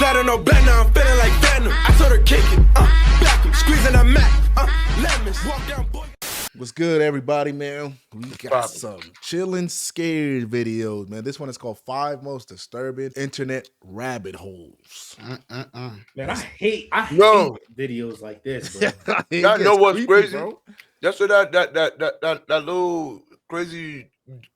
Sliding no bend, now I'm feeling like Venom. I told her kick it, back him, squeezing a Mac, lemons, walk down, boy. What's good, everybody, man? We got some chillin' scared videos, man. This one is called 5 Most Disturbing Internet Rabbit Holes. Man, I hate videos like this, bro. Y'all know what's crazy, bro? That's what that little crazy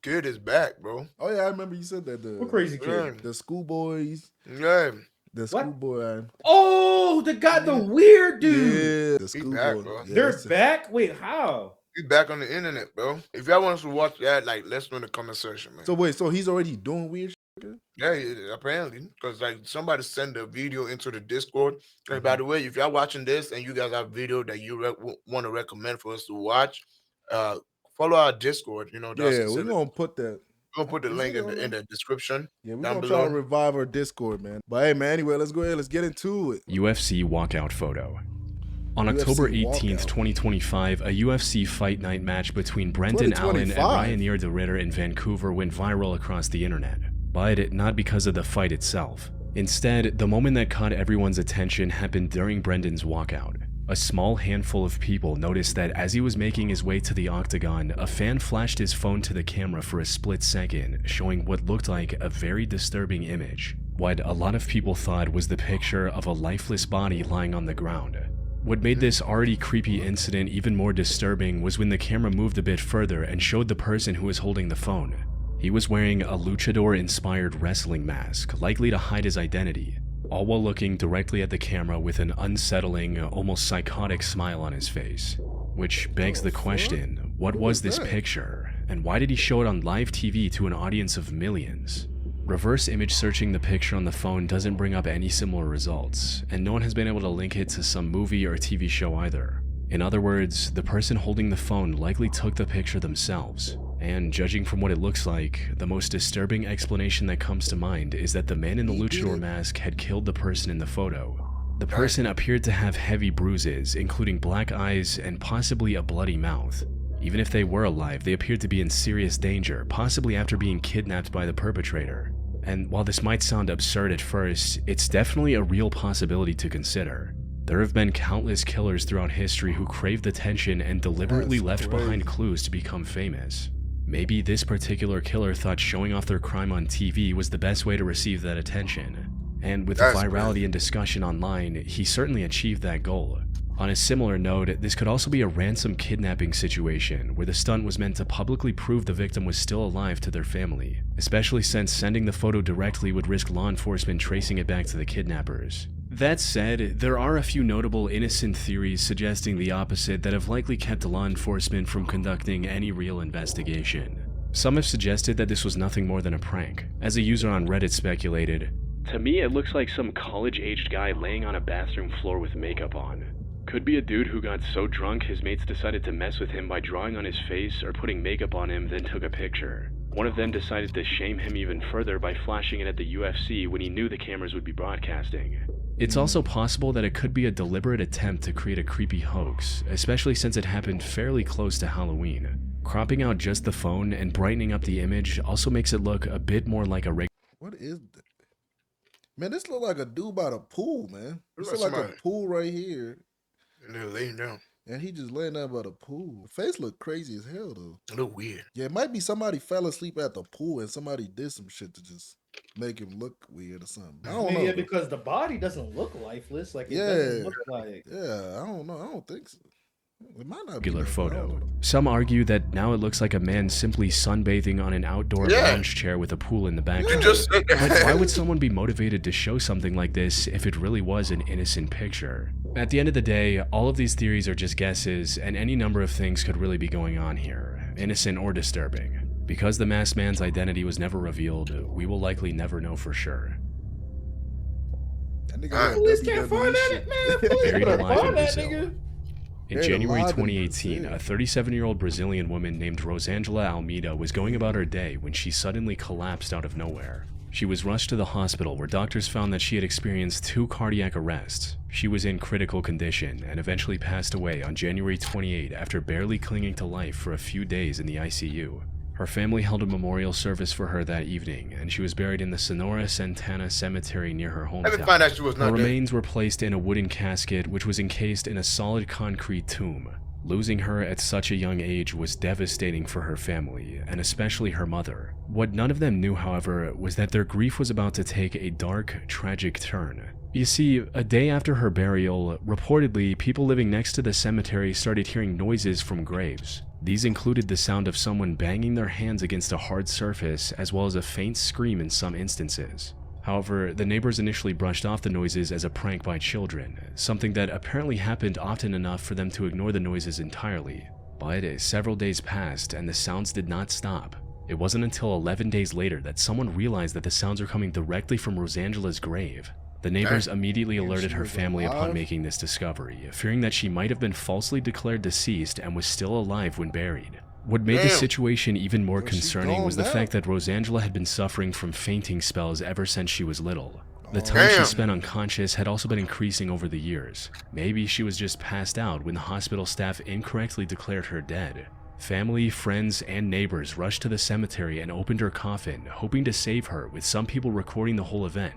kid is back, bro. Oh yeah, I remember you said that. What crazy kid? The schoolboys. Yeah. The schoolboy. Oh, the weird dude. Yeah, the schoolboy. Bro. Yeah, they're back? Wait, how? He's back on the internet, bro. If y'all want us to watch that, like, let's know in the comment section, man. So wait, so he's already doing weird shit? Yeah, apparently. Because, like, somebody sent a video into the Discord. And by the way, if y'all watching this and you guys have video that you want to recommend for us to watch, follow our Discord. You know, yeah, we're going to put that. We're going to put the link in the description. Yeah, we're going to try to revive our Discord, man. But hey, man, anyway, let's go ahead. Let's get into it. UFC walkout photo. On October 18th, 2025, a UFC Fight Night match between Brendan Allen and Ryan de Ridder in Vancouver went viral across the internet, but not because of the fight itself. Instead, the moment that caught everyone's attention happened during Brendan's walkout. A small handful of people noticed that as he was making his way to the octagon, a fan flashed his phone to the camera for a split second, showing what looked like a very disturbing image. What a lot of people thought was the picture of a lifeless body lying on the ground. What made this already creepy incident even more disturbing was when the camera moved a bit further and showed the person who was holding the phone. He was wearing a luchador-inspired wrestling mask, likely to hide his identity, all while looking directly at the camera with an unsettling, almost psychotic smile on his face. Which begs the question, what was this picture, and why did he show it on live TV to an audience of millions? Reverse image searching the picture on the phone doesn't bring up any similar results, and no one has been able to link it to some movie or TV show either. In other words, the person holding the phone likely took the picture themselves. And judging from what it looks like, the most disturbing explanation that comes to mind is that the man in the luchador mask had killed the person in the photo. The person appeared to have heavy bruises, including black eyes and possibly a bloody mouth. Even if they were alive, they appeared to be in serious danger, possibly after being kidnapped by the perpetrator. And while this might sound absurd at first, it's definitely a real possibility to consider. There have been countless killers throughout history who craved attention and deliberately left behind clues to become famous. Maybe this particular killer thought showing off their crime on TV was the best way to receive that attention. And with the virality and discussion online, he certainly achieved that goal. On a similar note, this could also be a ransom kidnapping situation where the stunt was meant to publicly prove the victim was still alive to their family, especially since sending the photo directly would risk law enforcement tracing it back to the kidnappers. That said, there are a few notable innocent theories suggesting the opposite that have likely kept law enforcement from conducting any real investigation. Some have suggested that this was nothing more than a prank. As a user on Reddit speculated, "To me it looks like some college-aged guy laying on a bathroom floor with makeup on. Could be a dude who got so drunk his mates decided to mess with him by drawing on his face or putting makeup on him, then took a picture. One of them decided to shame him even further by flashing it at the UFC when he knew the cameras would be broadcasting." It's also possible that it could be a deliberate attempt to create a creepy hoax, especially since it happened fairly close to Halloween. Cropping out just the phone and brightening up the image also makes it look a bit more like a regular. What is that? Man, this look like a dude by the pool, man. This look like a pool right here. And they're laying down. And he just laying down by the pool. The face look crazy as hell, though. It look weird. Yeah, it might be somebody fell asleep at the pool and somebody did some shit to just make him look weird or something. I don't know. Yeah, because the body doesn't look lifeless. Like it doesn't look like. Yeah, I don't know. I don't think so. It might not be photo. Some argue that now it looks like a man simply sunbathing on an outdoor lounge chair with a pool in the background. But why would someone be motivated to show something like this if it really was an innocent picture? At the end of the day, all of these theories are just guesses, and any number of things could really be going on here, innocent or disturbing. Because the masked man's identity was never revealed, we will likely never know for sure. Police can't find that, man. Buried alive in Brazil. In January 2018, a 37-year-old Brazilian woman named Rosângela Almeida was going about her day when she suddenly collapsed out of nowhere. She was rushed to the hospital where doctors found that she had experienced 2 cardiac arrests. She was in critical condition and eventually passed away on January 28 after barely clinging to life for a few days in the ICU. Her family held a memorial service for her that evening, and she was buried in the Sonora Santana Cemetery near her hometown. Let me find out she was not Her dead. remains were placed in a wooden casket which was encased in a solid concrete tomb. Losing her at such a young age was devastating for her family, and especially her mother. What none of them knew, however, was that their grief was about to take a dark, tragic turn. You see, a day after her burial, reportedly, people living next to the cemetery started hearing noises from graves. These included the sound of someone banging their hands against a hard surface, as well as a faint scream in some instances. However, the neighbors initially brushed off the noises as a prank by children, something that apparently happened often enough for them to ignore the noises entirely. But several days passed and the sounds did not stop. It wasn't until 11 days later that someone realized that the sounds were coming directly from Rosangela's grave. The neighbors immediately alerted her family upon making this discovery, fearing that she might have been falsely declared deceased and was still alive when buried. What made the situation even more concerning was the fact that Rosangela had been suffering from fainting spells ever since she was little. The time she spent unconscious had also been increasing over the years. Maybe she was just passed out when the hospital staff incorrectly declared her dead. Family, friends, and neighbors rushed to the cemetery and opened her coffin, hoping to save her, with some people recording the whole event.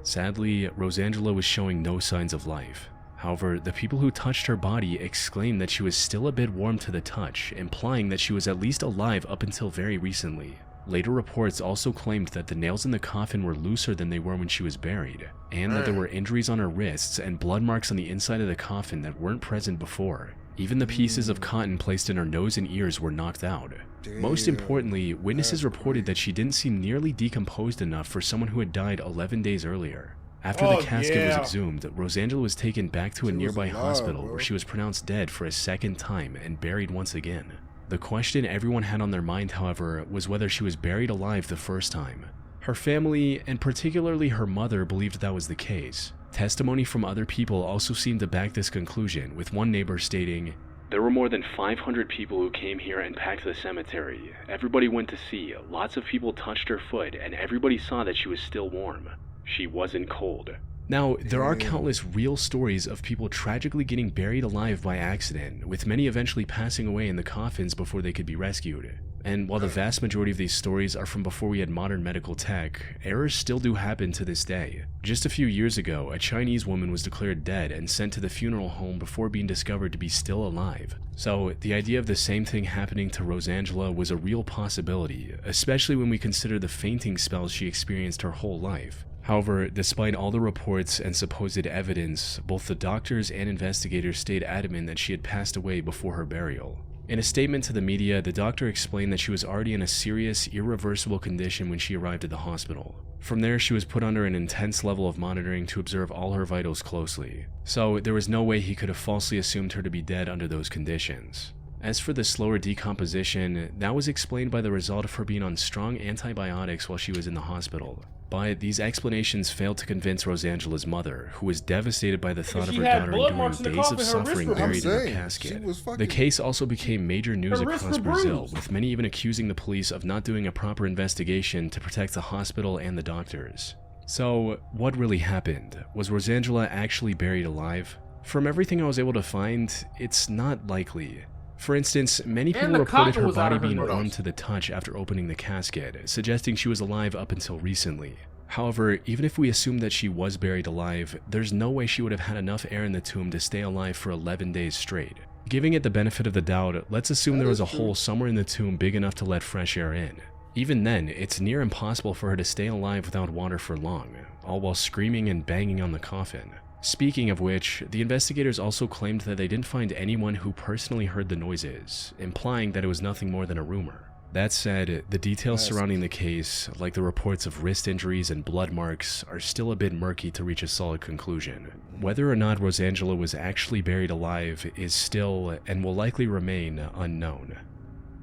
Sadly, Rosangela was showing no signs of life. However, the people who touched her body exclaimed that she was still a bit warm to the touch, implying that she was at least alive up until very recently. Later reports also claimed that the nails in the coffin were looser than they were when she was buried, and that there were injuries on her wrists and blood marks on the inside of the coffin that weren't present before. Even the pieces of cotton placed in her nose and ears were knocked out. Most importantly, witnesses reported that she didn't seem nearly decomposed enough for someone who had died 11 days earlier. After the casket was exhumed, Rosangela was taken back to a nearby hospital where she was pronounced dead for a second time and buried once again. The question everyone had on their mind, however, was whether she was buried alive the first time. Her family, and particularly her mother, believed that was the case. Testimony from other people also seemed to back this conclusion, with one neighbor stating, "There were more than 500 people who came here and packed the cemetery. Everybody went to see, lots of people touched her foot, and everybody saw that she was still warm. She wasn't cold." Now, there are countless real stories of people tragically getting buried alive by accident, with many eventually passing away in the coffins before they could be rescued. And while the vast majority of these stories are from before we had modern medical tech, errors still do happen to this day. Just a few years ago, a Chinese woman was declared dead and sent to the funeral home before being discovered to be still alive. So, the idea of the same thing happening to Rosangela was a real possibility, especially when we consider the fainting spells she experienced her whole life. However, despite all the reports and supposed evidence, both the doctors and investigators stayed adamant that she had passed away before her burial. In a statement to the media, the doctor explained that she was already in a serious, irreversible condition when she arrived at the hospital. From there, she was put under an intense level of monitoring to observe all her vitals closely. So, there was no way he could have falsely assumed her to be dead under those conditions. As for the slower decomposition, that was explained by the result of her being on strong antibiotics while she was in the hospital. But these explanations failed to convince Rosangela's mother, who was devastated by the thought of her daughter enduring days of suffering buried in her casket. The case also became major news across Brazil, with many even accusing the police of not doing a proper investigation to protect the hospital and the doctors. So, what really happened? Was Rosangela actually buried alive? From everything I was able to find, it's not likely. For instance, many people reported her body being warm to the touch after opening the casket, suggesting she was alive up until recently. However, even if we assume that she was buried alive, there's no way she would have had enough air in the tomb to stay alive for 11 days straight. Giving it the benefit of the doubt, let's assume there was a hole somewhere in the tomb big enough to let fresh air in. Even then, it's near impossible for her to stay alive without water for long, all while screaming and banging on the coffin. Speaking of which, the investigators also claimed that they didn't find anyone who personally heard the noises, implying that it was nothing more than a rumor. That said, the details surrounding the case, like the reports of wrist injuries and blood marks, are still a bit murky to reach a solid conclusion. Whether or not Rosangela was actually buried alive is still, and will likely remain, unknown.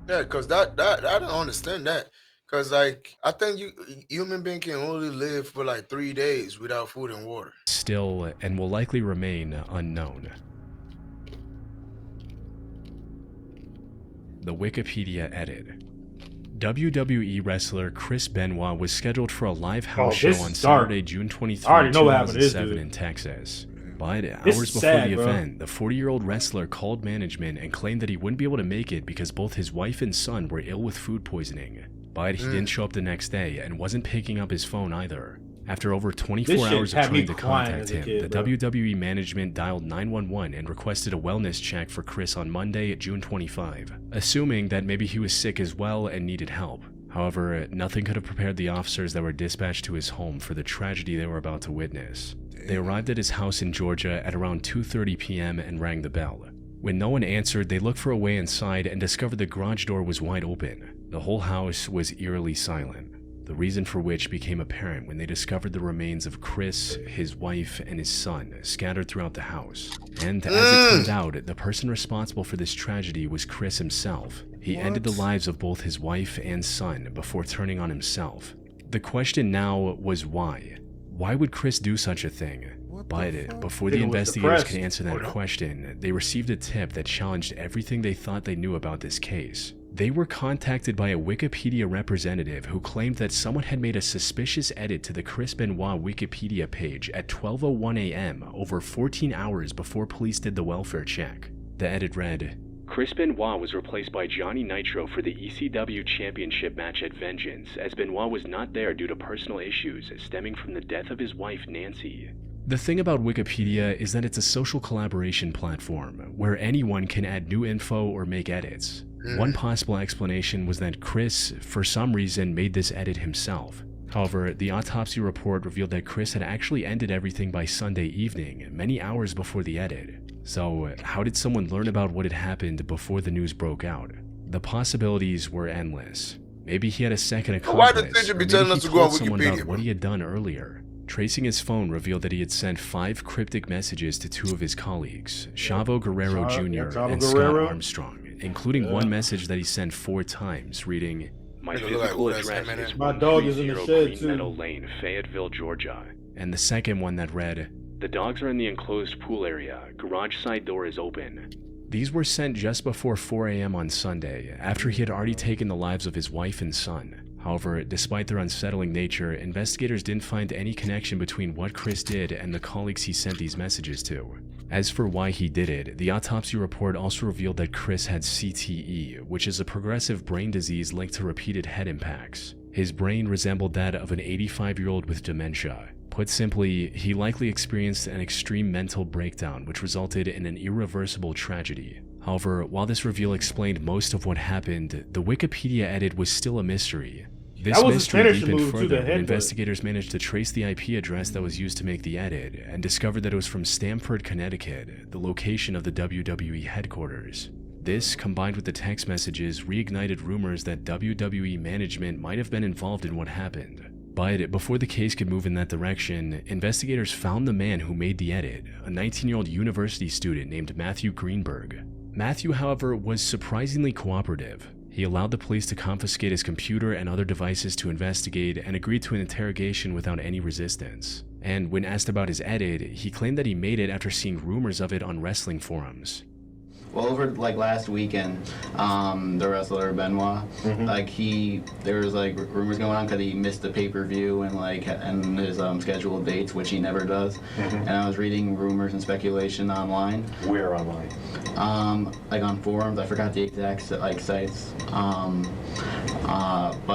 Yeah, because that I don't understand that. Because, like, I think human being can only live for like 3 days without food and water. Still, and will likely remain, unknown. The Wikipedia edit. WWE wrestler Chris Benoit was scheduled for a live house show on Saturday, June 23, 2007 in Texas. But This hours is before sad, the bro. event, the 40-year-old wrestler called management and claimed that he wouldn't be able to make it because both his wife and son were ill with food poisoning. But he didn't show up the next day and wasn't picking up his phone either. After over 24 hours of trying to contact him, the WWE management dialed 911 and requested a wellness check for Chris on Monday, June 25, assuming that maybe he was sick as well and needed help. However, nothing could have prepared the officers that were dispatched to his home for the tragedy they were about to witness. They arrived at his house in Georgia at around 2:30 p.m. and rang the bell. When no one answered, they looked for a way inside and discovered the garage door was wide open. The whole house was eerily silent, the reason for which became apparent when they discovered the remains of Chris, his wife, and his son scattered throughout the house. And as it turned out, the person responsible for this tragedy was Chris himself. He ended the lives of both his wife and son before turning on himself. The question now was why? Why would Chris do such a thing? But before the investigators could answer that question, they received a tip that challenged everything they thought they knew about this case. They were contacted by a Wikipedia representative who claimed that someone had made a suspicious edit to the Chris Benoit Wikipedia page at 12:01 a.m. over 14 hours before police did the welfare check. The edit read, Chris Benoit was replaced by Johnny Nitro for the ECW Championship match at Vengeance, as Benoit was not there due to personal issues stemming from the death of his wife, Nancy. The thing about Wikipedia is that it's a social collaboration platform where anyone can add new info or make edits. One possible explanation was that Chris, for some reason, made this edit himself. However, the autopsy report revealed that Chris had actually ended everything by Sunday evening, many hours before the edit. So, how did someone learn about what had happened before the news broke out? The possibilities were endless. Maybe he had a second accomplice, Why did they be or telling maybe us he to go on told someone Wikipedia, about what he had done earlier. Tracing his phone revealed that he had sent 5 cryptic messages to 2 of his colleagues, Chavo Guerrero Jr. and Scott Armstrong, including one message that he sent 4 times, reading, My physical address is My dog is in the 130 shed, Green too. Meadow Lane, Fayetteville, Georgia. And the second one that read, The dogs are in the enclosed pool area. Garage side door is open. These were sent just before 4 a.m. on Sunday, after he had already taken the lives of his wife and son. However, despite their unsettling nature, investigators didn't find any connection between what Chris did and the colleagues he sent these messages to. As for why he did it, the autopsy report also revealed that Chris had CTE, which is a progressive brain disease linked to repeated head impacts. His brain resembled that of an 85-year-old with dementia. Put simply, he likely experienced an extreme mental breakdown which resulted in an irreversible tragedy. However, while this reveal explained most of what happened, the Wikipedia edit was still a mystery. This mystery deepened further when investigators managed to trace the IP address that was used to make the edit and discovered that it was from Stamford, Connecticut, the location of the WWE headquarters. This, combined with the text messages, reignited rumors that WWE management might have been involved in what happened. But before the case could move in that direction, investigators found the man who made the edit, a 19-year-old university student named Matthew Greenberg. Matthew, however, was surprisingly cooperative. He allowed the police to confiscate his computer and other devices to investigate and agreed to an interrogation without any resistance. And when asked about his edit, he claimed that he made it after seeing rumors of it on wrestling forums. Well, over last weekend, the wrestler Benoit, there was rumors going on because he missed the pay-per-view and his scheduled dates, which he never does. And I was reading rumors and speculation online. Where online? On forums. I forgot the exact sites. But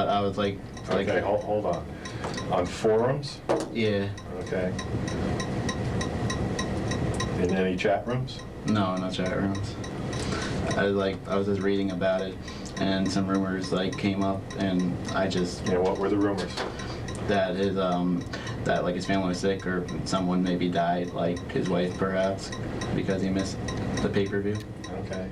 I was okay, hold on. On forums? Yeah. Okay. In any chat rooms? No, not chat rooms. I was just reading about it, and some rumors came up, and I just. Yeah, what were the rumors? That his his family was sick, or someone maybe died, like his wife perhaps, because he missed the pay-per-view. Okay.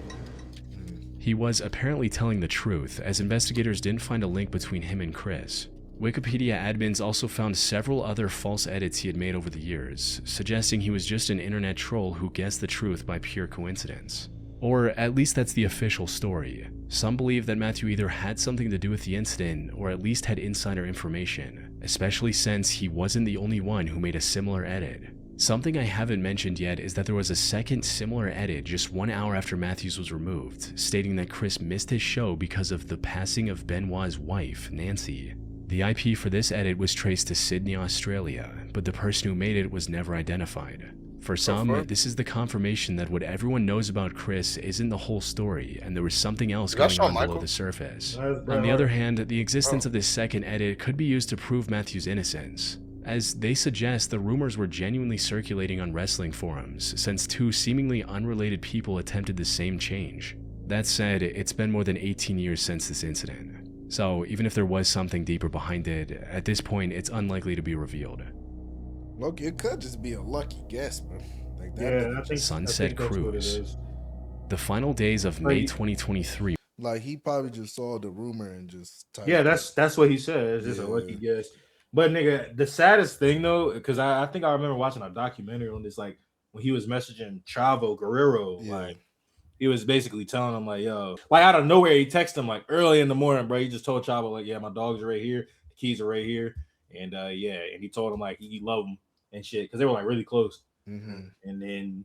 He was apparently telling the truth, as investigators didn't find a link between him and Chris. Wikipedia admins also found several other false edits he had made over the years, suggesting he was just an internet troll who guessed the truth by pure coincidence. Or at least that's the official story. Some believe that Matthew either had something to do with the incident or at least had insider information, especially since he wasn't the only one who made a similar edit. Something I haven't mentioned yet is that there was a second similar edit just 1 hour after Matthews was removed, stating that Chris missed his show because of the passing of Benoit's wife, Nancy. The IP for this edit was traced to Sydney, Australia, but the person who made it was never identified. For some, this is the confirmation that what everyone knows about Chris isn't the whole story, and there was something else going on below the surface. On the other hand, the existence of this second edit could be used to prove Matthew's innocence, as they suggest the rumors were genuinely circulating on wrestling forums, since two seemingly unrelated people attempted the same change. That said, it's been more than 18 years since this incident, so even if there was something deeper behind it, at this point it's unlikely to be revealed. Look, it could just be a lucky guess, man. Like that. Yeah, I think Sunset that's what it Cruise. is. The final days of May 2023. Like he probably just saw the rumor and just typed Yeah, it. that's what he said. It's just a lucky guess. But nigga, the saddest thing though, because I think I remember watching a documentary on this, like when he was messaging Chavo Guerrero, like he was basically telling him like, yo, like out of nowhere, he texted him like early in the morning, bro. He just told Chavo like, yeah, my dogs are right here, the keys are right here, and and he told him like he loved him and shit because they were like really close. And then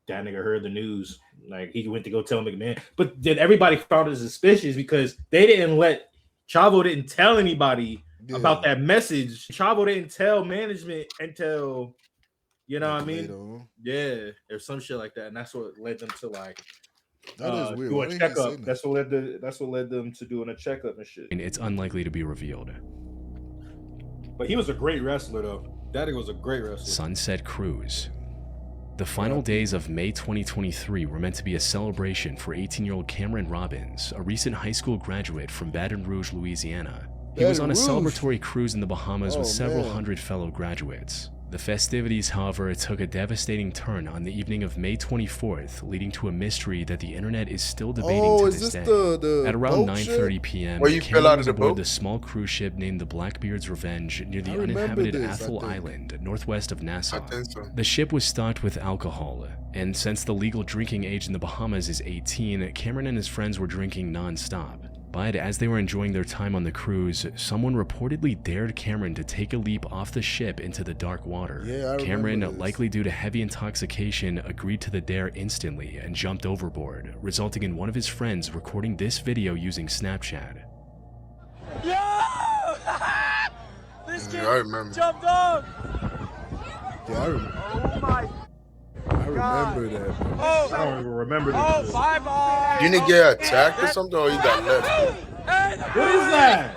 that nigga heard the news, like he went to go tell McMahon, but then everybody found it suspicious because they didn't let Chavo didn't tell anybody about that message. Chavo didn't tell management until, you know what I mean? Yeah, or some shit like that, and that's what led them to like that is weird. do a checkup. That's what led them to doing a checkup and shit. And it's unlikely to be revealed. But he was a great wrestler though. That nigga was a great wrestler. Sunset Cruise. The final days of May 2023 were meant to be a celebration for 18-year-old Cameron Robbins, a recent high school graduate from Baton Rouge, Louisiana. He was on a celebratory cruise in the Bahamas with several hundred fellow graduates. The festivities, however, took a devastating turn on the evening of May 24th, leading to a mystery that the internet is still debating to this day. At around 9:30 p.m., Cameron was aboard the small cruise ship named the Blackbeard's Revenge near the uninhabited Athol Island, northwest of Nassau. The ship was stocked with alcohol, and since the legal drinking age in the Bahamas is 18, Cameron and his friends were drinking non-stop. But as they were enjoying their time on the cruise, someone reportedly dared Cameron to take a leap off the ship into the dark water. Cameron, likely due to heavy intoxication, agreed to the dare instantly and jumped overboard, resulting in one of his friends recording this video using Snapchat. Yo! This kid jumped off! Yeah, I remember. Oh my I remember that. I don't even remember this. Oh, bye-bye! Didn't he get attacked or something, or he got left? What is that?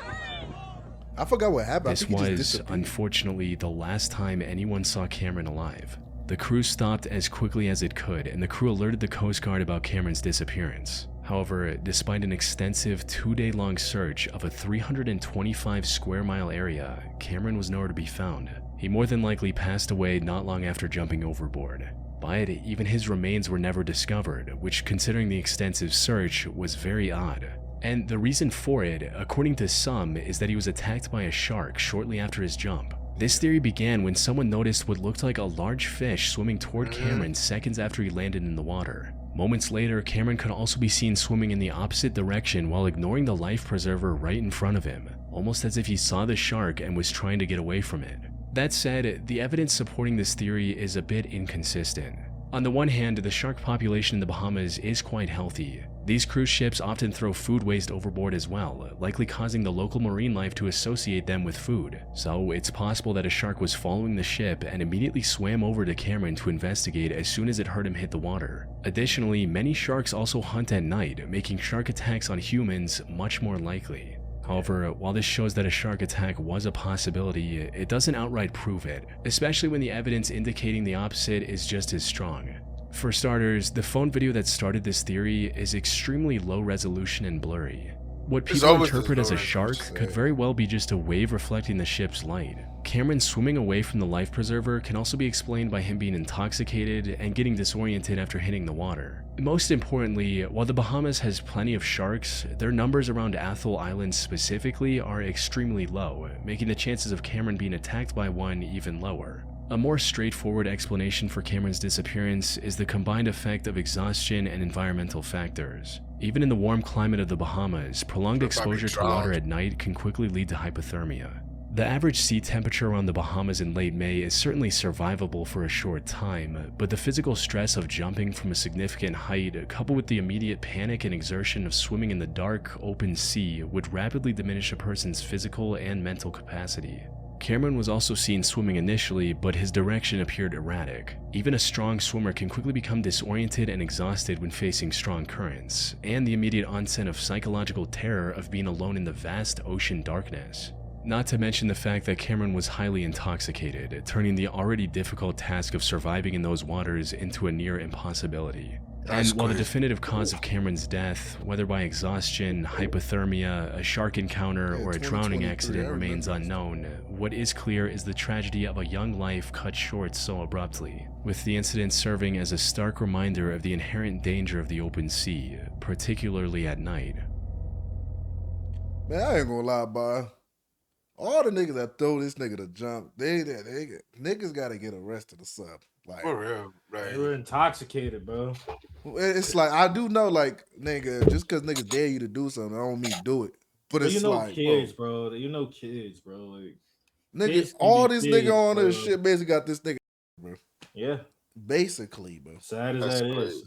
I forgot what happened. This was, unfortunately, the last time anyone saw Cameron alive. The crew stopped as quickly as it could, and the crew alerted the Coast Guard about Cameron's disappearance. However, despite an extensive 2-day-long search of a 325 square mile area, Cameron was nowhere to be found. He more than likely passed away not long after jumping overboard. But even his remains were never discovered, which, considering the extensive search, was very odd. And the reason for it, according to some, is that he was attacked by a shark shortly after his jump. This theory began when someone noticed what looked like a large fish swimming toward Cameron seconds after he landed in the water. Moments later, Cameron could also be seen swimming in the opposite direction while ignoring the life preserver right in front of him, almost as if he saw the shark and was trying to get away from it. That said, the evidence supporting this theory is a bit inconsistent. On the one hand, the shark population in the Bahamas is quite healthy. These cruise ships often throw food waste overboard as well, likely causing the local marine life to associate them with food. So it's possible that a shark was following the ship and immediately swam over to Cameron to investigate as soon as it heard him hit the water. Additionally, many sharks also hunt at night, making shark attacks on humans much more likely. However, while this shows that a shark attack was a possibility, it doesn't outright prove it, especially when the evidence indicating the opposite is just as strong. For starters, the phone video that started this theory is extremely low resolution and blurry. What people interpret as a shark could very well be just a wave reflecting the ship's light. Cameron swimming away from the life preserver can also be explained by him being intoxicated and getting disoriented after hitting the water. Most importantly, while the Bahamas has plenty of sharks, their numbers around Athol Island specifically are extremely low, making the chances of Cameron being attacked by one even lower. A more straightforward explanation for Cameron's disappearance is the combined effect of exhaustion and environmental factors. Even in the warm climate of the Bahamas, prolonged exposure to water at night can quickly lead to hypothermia. The average sea temperature around the Bahamas in late May is certainly survivable for a short time, but the physical stress of jumping from a significant height, coupled with the immediate panic and exertion of swimming in the dark, open sea, would rapidly diminish a person's physical and mental capacity. Cameron was also seen swimming initially, but his direction appeared erratic. Even a strong swimmer can quickly become disoriented and exhausted when facing strong currents, and the immediate onset of psychological terror of being alone in the vast ocean darkness. Not to mention the fact that Cameron was highly intoxicated, turning the already difficult task of surviving in those waters into a near impossibility. And while the definitive cause of Cameron's death, whether by exhaustion, hypothermia, a shark encounter, or a drowning accident remains unknown, what is clear is the tragedy of a young life cut short so abruptly, with the incident serving as a stark reminder of the inherent danger of the open sea, particularly at night. Man, I ain't gonna lie, boy. All the niggas that throw this nigga to jump, niggas gotta get arrested or something. Like, for real, right? They were intoxicated, bro. It's like, I do know, like, nigga, just because niggas dare you to do something, I don't mean do it. But it's like, kids, bro. You know kids, bro. Like, nigga, all this nigga on this shit basically got this nigga, bro. Yeah. Basically, bro. Sad as that is.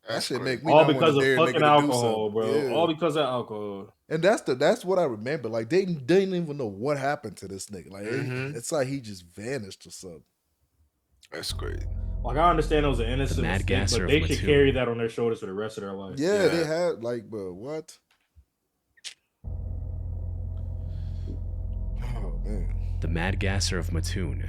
That shit make me all not because of fucking alcohol, bro. Yeah. All because of alcohol. And that's what I remember. Like, they didn't even know what happened to this nigga. Like, it's like he just vanished or something. That's great. Like, I understand it was an innocent mistake, but they should carry that on their shoulders for the rest of their life. Yeah, they had, like, but what? Oh, man. The Mad Gasser of Mattoon.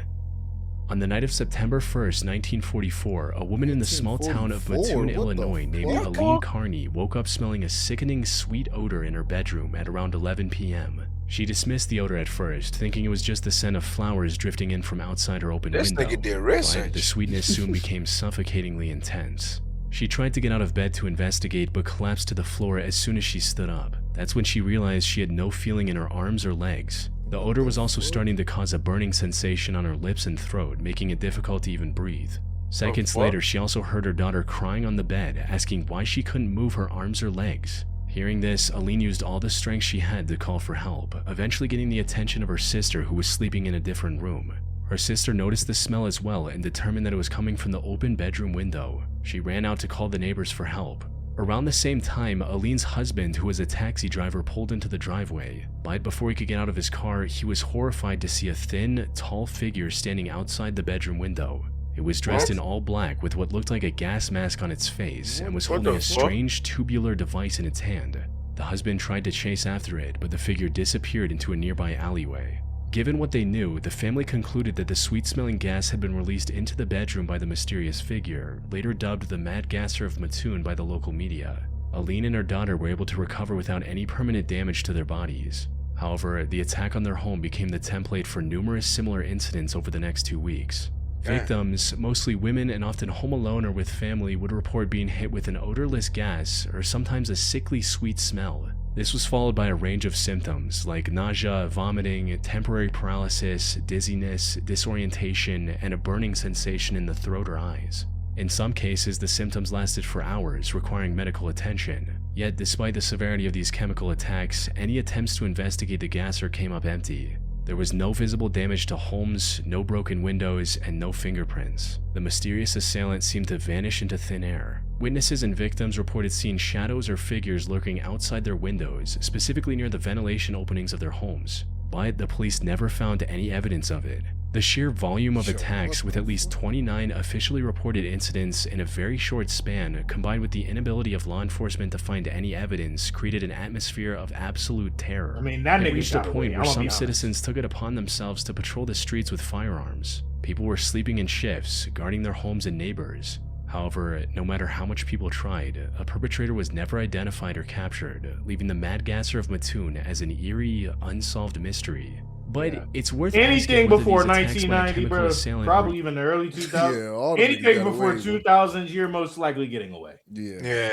On the night of September 1st, 1944, a woman in the small town of Mattoon, Illinois, named Aline Carney woke up smelling a sickening sweet odor in her bedroom at around 11 p.m. She dismissed the odor at first, thinking it was just the scent of flowers drifting in from outside her open window. But the sweetness soon became suffocatingly intense. She tried to get out of bed to investigate, but collapsed to the floor as soon as she stood up. That's when she realized she had no feeling in her arms or legs. The odor was also starting to cause a burning sensation on her lips and throat, making it difficult to even breathe. Seconds later, she also heard her daughter crying on the bed, asking why she couldn't move her arms or legs. Hearing this, Aline used all the strength she had to call for help, eventually getting the attention of her sister, who was sleeping in a different room. Her sister noticed the smell as well and determined that it was coming from the open bedroom window. She ran out to call the neighbors for help. Around the same time, Aline's husband, who was a taxi driver, pulled into the driveway. But before he could get out of his car, he was horrified to see a thin, tall figure standing outside the bedroom window. It was dressed in all black with what looked like a gas mask on its face and was holding a strange tubular device in its hand. The husband tried to chase after it, but the figure disappeared into a nearby alleyway. Given what they knew, the family concluded that the sweet-smelling gas had been released into the bedroom by the mysterious figure, later dubbed the Mad Gasser of Mattoon by the local media. Aline and her daughter were able to recover without any permanent damage to their bodies. However, the attack on their home became the template for numerous similar incidents over the next 2 weeks. Victims, mostly women and often home alone or with family, would report being hit with an odorless gas or sometimes a sickly sweet smell. This was followed by a range of symptoms like nausea, vomiting, temporary paralysis, dizziness, disorientation, and a burning sensation in the throat or eyes. In some cases, the symptoms lasted for hours, requiring medical attention. Yet, despite the severity of these chemical attacks, any attempts to investigate the gasser came up empty. There was no visible damage to homes, no broken windows, and no fingerprints. The mysterious assailant seemed to vanish into thin air. Witnesses and victims reported seeing shadows or figures lurking outside their windows, specifically near the ventilation openings of their homes. But the police never found any evidence of it. The sheer volume of attacks, with at least 29 officially reported incidents in a very short span, combined with the inability of law enforcement to find any evidence, created an atmosphere of absolute terror. I mean, that it reached a point where some citizens took it upon themselves to patrol the streets with firearms. People were sleeping in shifts, guarding their homes and neighbors. However, no matter how much people tried, a perpetrator was never identified or captured, leaving the Mad Gasser of Mattoon as an eerie, unsolved mystery. But it's worth anything before 1990, bro. Probably even the early 2000s. Anything before 2000s, you're most likely getting away.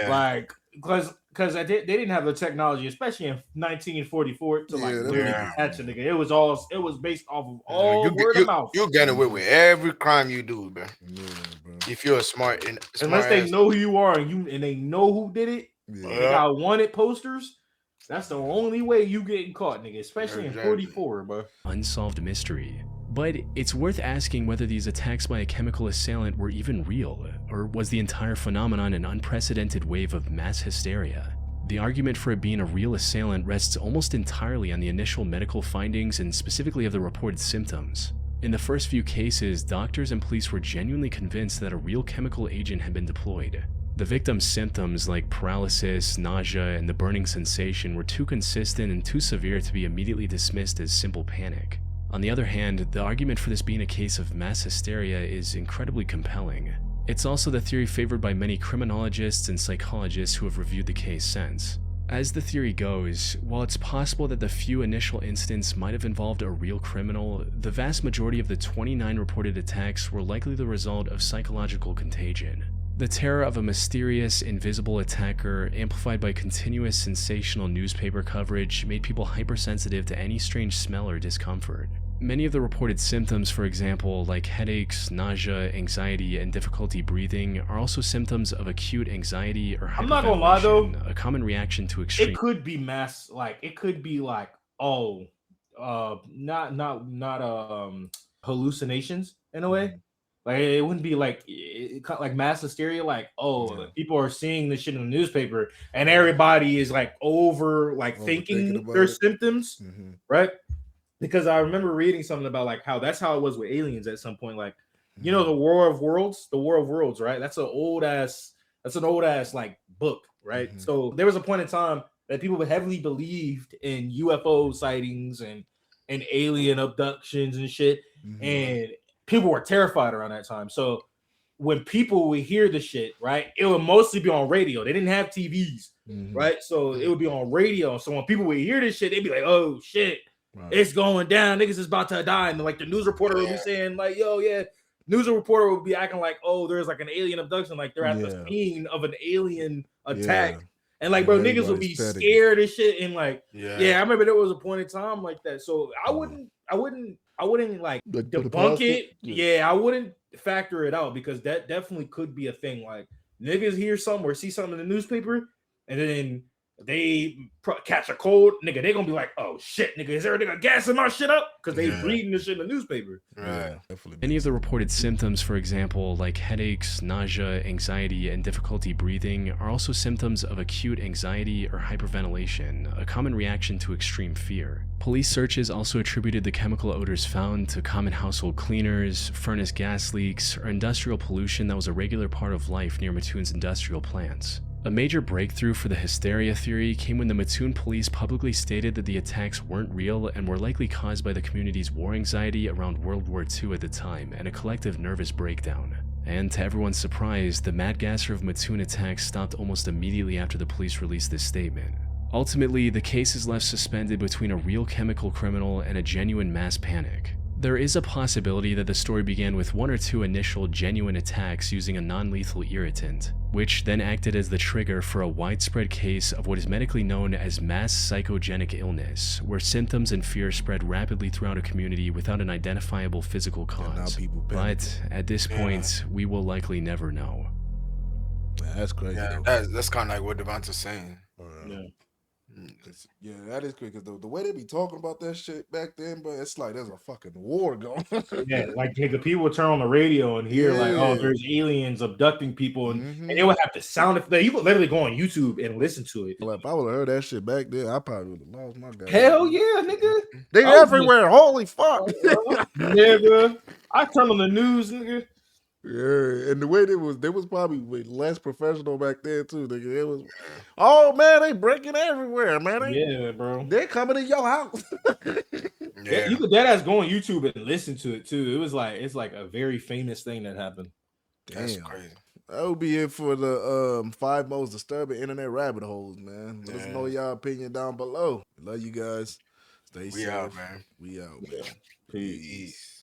Like, because they didn't have the technology, especially in 1944, to like really catch a nigga. It was based off of all word of mouth. You're getting away with every crime you do, bro. If you're smart unless they know who you are and they know who did it. They got wanted posters. That's the only way you getting caught, nigga, especially in 44, bro. Unsolved mystery. But it's worth asking whether these attacks by a chemical assailant were even real, or was the entire phenomenon an unprecedented wave of mass hysteria? The argument for it being a real assailant rests almost entirely on the initial medical findings and specifically of the reported symptoms. In the first few cases, doctors and police were genuinely convinced that a real chemical agent had been deployed. The victim's symptoms like paralysis, nausea, and the burning sensation were too consistent and too severe to be immediately dismissed as simple panic. On the other hand, the argument for this being a case of mass hysteria is incredibly compelling. It's also the theory favored by many criminologists and psychologists who have reviewed the case since. As the theory goes, while it's possible that the few initial incidents might have involved a real criminal, the vast majority of the 29 reported attacks were likely the result of psychological contagion. The terror of a mysterious, invisible attacker, amplified by continuous sensational newspaper coverage, made people hypersensitive to any strange smell or discomfort. Many of the reported symptoms, for example, like headaches, nausea, anxiety, and difficulty breathing, are also symptoms of acute anxiety or hyperventilation. I'm not gonna lie though, a common reaction to extreme. It could be mass, like it could be like, not hallucinations in a way. Like it wouldn't be like like mass hysteria, like people are seeing this shit in the newspaper and everybody is like thinking their symptoms, right? Because I remember reading something about like how that's how it was with aliens at some point. Like, you know, the War of Worlds, right? That's an old ass like book, right? So there was a point in time that people heavily believed in UFO sightings and alien abductions and shit, and people were terrified around that time. So when people would hear the shit, right, it would mostly be on radio. They didn't have TVs, right? So it would be on radio. So when people would hear this shit, they'd be like, "Oh shit, it's going down. Niggas is about to die." And like the news reporter would be saying, like, "Yo, yeah." News reporter would be acting like, "Oh, there's like an alien abduction. Like they're at the scene of an alien attack." And like, bro, niggas would be scared and shit. And like, I remember there was a point in time like that. So I wouldn't like debunk it. Yeah, I wouldn't factor it out because that definitely could be a thing. Like niggas hear something or see something in the newspaper and then they catch a cold, nigga, they gonna be like, "Oh shit, nigga, is there a nigga gassing my shit up?" Because they reading this shit in the newspaper. Right. Any of the reported symptoms, for example, like headaches, nausea, anxiety, and difficulty breathing, are also symptoms of acute anxiety or hyperventilation, a common reaction to extreme fear. Police searches also attributed the chemical odors found to common household cleaners, furnace gas leaks, or industrial pollution that was a regular part of life near Mattoon's industrial plants. A major breakthrough for the hysteria theory came when the Mattoon police publicly stated that the attacks weren't real and were likely caused by the community's war anxiety around World War II at the time and a collective nervous breakdown. And to everyone's surprise, the mad gasser of Mattoon attacks stopped almost immediately after the police released this statement. Ultimately, the case is left suspended between a real chemical criminal and a genuine mass panic. There is a possibility that the story began with one or two initial genuine attacks using a non-lethal irritant, which then acted as the trigger for a widespread case of what is medically known as mass psychogenic illness, where symptoms and fear spread rapidly throughout a community without an identifiable physical cause. But at this point, we will likely never know. Man, that's crazy. Yeah, that's kind of like what Devonta's saying. Yeah, that is crazy because the way they be talking about that shit back then, but it's like there's a fucking war going on. Yeah, like the people would turn on the radio and hear like, "Oh, there's aliens abducting people," and they would have to sound it. You could literally go on YouTube and listen to it. Well, if I would have heard that shit back then, I probably would have lost my guy. Hell yeah, nigga! They everywhere. Holy fuck, nigga! I turn on the news, nigga. Yeah, and the way they was probably less professional back then too. Nigga, it was, oh man, they breaking everywhere, man. Yeah, bro, they're coming to your house. Yeah, you could deadass go on YouTube and listen to it too. It was like it's like a very famous thing that happened. That's crazy. That would be it for the 5 most disturbing internet rabbit holes, man. Let us know y'all opinion down below. Love you guys. Stay safe. We out, man. We out, man. Peace.